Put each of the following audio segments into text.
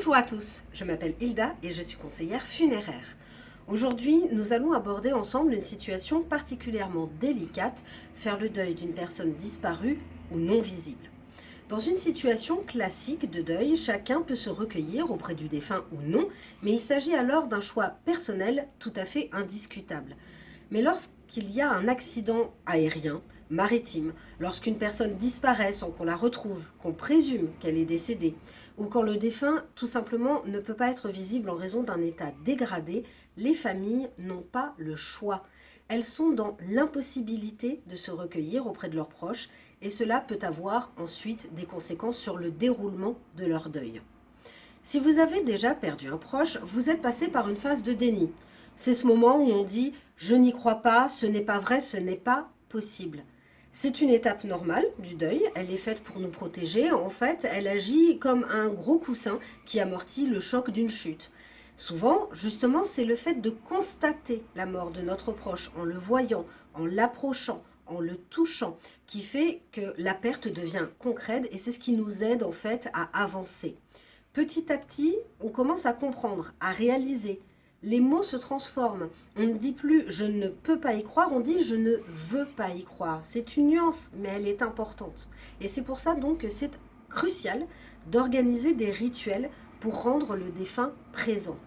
Bonjour à tous, je m'appelle Hilda et je suis conseillère funéraire. Aujourd'hui, nous allons aborder ensemble une situation particulièrement délicate, faire le deuil d'une personne disparue ou non visible. Dans une situation classique de deuil, chacun peut se recueillir auprès du défunt ou non, mais il s'agit alors d'un choix personnel tout à fait indiscutable. Mais lorsqu'il y a un accident aérien, maritime, lorsqu'une personne disparaît sans qu'on la retrouve, qu'on présume qu'elle est décédée, ou quand le défunt tout simplement ne peut pas être visible en raison d'un état dégradé, les familles n'ont pas le choix. Elles sont dans l'impossibilité de se recueillir auprès de leurs proches et cela peut avoir ensuite des conséquences sur le déroulement de leur deuil. Si vous avez déjà perdu un proche, vous êtes passé par une phase de déni. C'est ce moment où on dit « je n'y crois pas, ce n'est pas vrai, ce n'est pas possible ». C'est une étape normale du deuil, elle est faite pour nous protéger, en fait elle agit comme un gros coussin qui amortit le choc d'une chute. Souvent, justement, c'est le fait de constater la mort de notre proche en le voyant, en l'approchant, en le touchant, qui fait que la perte devient concrète et c'est ce qui nous aide en fait à avancer. Petit à petit, on commence à comprendre, à réaliser. Les mots se transforment. On ne dit plus « je ne peux pas y croire », on dit « je ne veux pas y croire ». C'est une nuance, mais elle est importante. Et c'est pour ça donc que c'est crucial d'organiser des rituels pour rendre le défunt présent.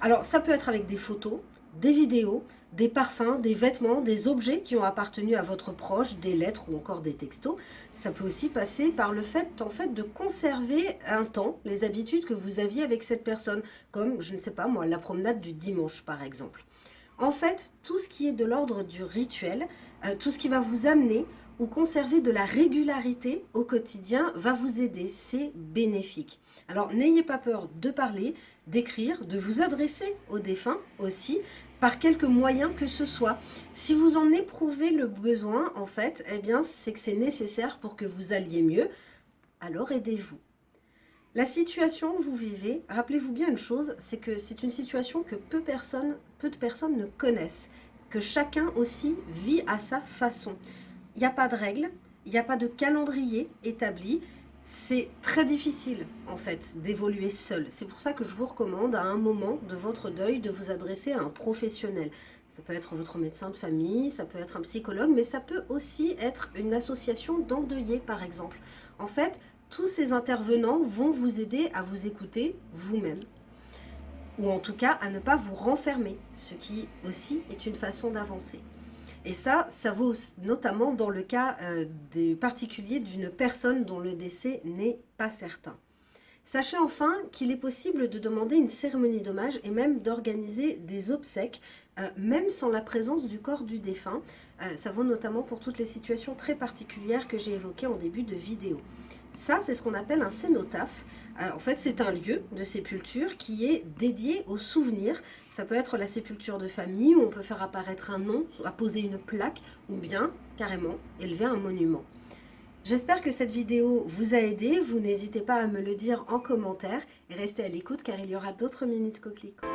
Alors ça peut être avec des photos, des vidéos, des parfums, des vêtements, des objets qui ont appartenu à votre proche, des lettres ou encore des textos. Ça peut aussi passer par le fait, de conserver un temps, les habitudes que vous aviez avec cette personne, comme, je ne sais pas moi, la promenade du dimanche par exemple. En fait, tout ce qui est de l'ordre du rituel, tout ce qui va vous amener ou conserver de la régularité au quotidien va vous aider, c'est bénéfique. Alors n'ayez pas peur de parler, d'écrire, de vous adresser aux défunts aussi, par quelque moyen que ce soit. Si vous en éprouvez le besoin, en fait, eh bien, c'est que c'est nécessaire pour que vous alliez mieux, alors aidez-vous. La situation que vous vivez, rappelez-vous bien une chose, c'est que c'est une situation que peu de personnes ne connaissent, que chacun aussi vit à sa façon. Il n'y a pas de règles, il n'y a pas de calendrier établi. C'est très difficile en fait d'évoluer seul. C'est pour ça que je vous recommande à un moment de votre deuil de vous adresser à un professionnel. Ça peut être votre médecin de famille, ça peut être un psychologue, mais ça peut aussi être une association d'endeuillés par exemple. En fait, tous ces intervenants vont vous aider à vous écouter vous-même. Ou en tout cas à ne pas vous renfermer, ce qui aussi est une façon d'avancer. Et ça vaut notamment dans le cas des particuliers d'une personne dont le décès n'est pas certain. Sachez enfin qu'il est possible de demander une cérémonie d'hommage et même d'organiser des obsèques, même sans la présence du corps du défunt. Ça vaut notamment pour toutes les situations très particulières que j'ai évoquées en début de vidéo. Ça, c'est ce qu'on appelle un cénotaphe. En fait, c'est un lieu de sépulture qui est dédié aux souvenirs. Ça peut être la sépulture de famille où on peut faire apparaître un nom, apposer une plaque ou bien carrément élever un monument. J'espère que cette vidéo vous a aidé. Vous n'hésitez pas à me le dire en commentaire et restez à l'écoute car il y aura d'autres minutes coquelicots.